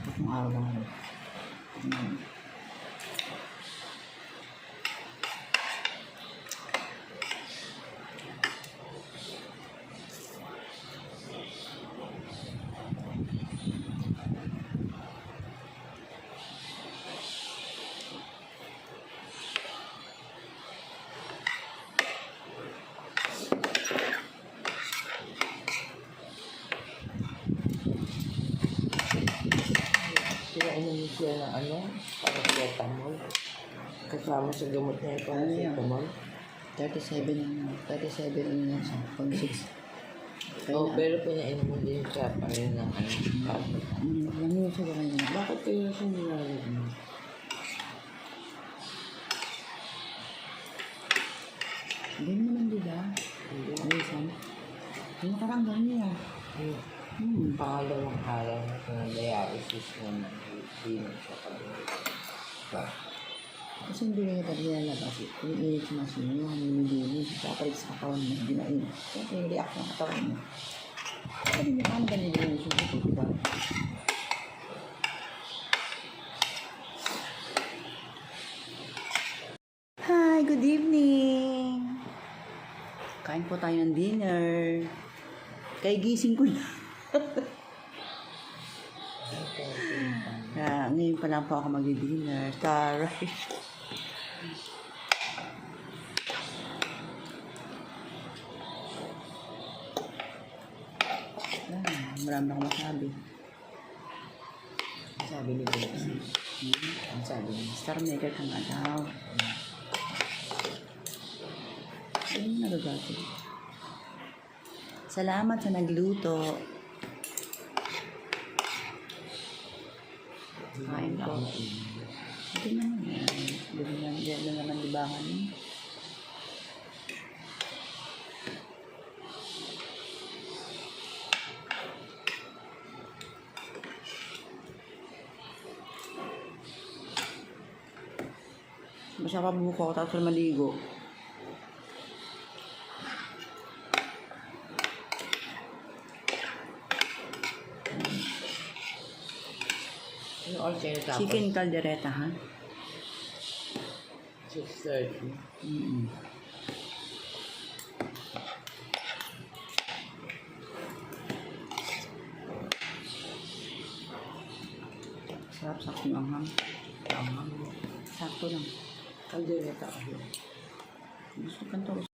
Itong araw-araw. Pinainom siya ng paracetamol. Kasama sa gamot niya yung paracetamol. 37 ang siya. 0.6. Pero pinainom din siya pa rin ng Ano siya ba kayo? Bakit kayo siya nilalagyan? Hindi naman diba? Alisan. Yung nakarang niya. Pangalawang araw na sa dialysis na hindi na siya pag-ibig. Kasi hindi niya pa nilalabas. Yung init sa masin, yung hamililinis, kapalit sa katawan mo, hindi na init. Kaya react ng katawan mo. Sabi niya, ano ba nililinis yung puto, diba? Hi, good evening! Kain po tayo ng dinner. Kaya gising ko na. Ngayon pa lang po ako mag-dinner. Taray. Marami akong masabi. Sabi ni Betsy. Ang sabi niya. Star maker ka nga daw. Ano yung nagagato? Salamat sa nagluto. Kain ko. Hindi naman yan. Hindi naman libangan yun. Masya pa buko ko tapos maligo. Yung order tapos? Chicken caldereta, ha? 6:30. Sarap, sakto ng hang. Sakto lang. Caldereta ako. Gusto kanto.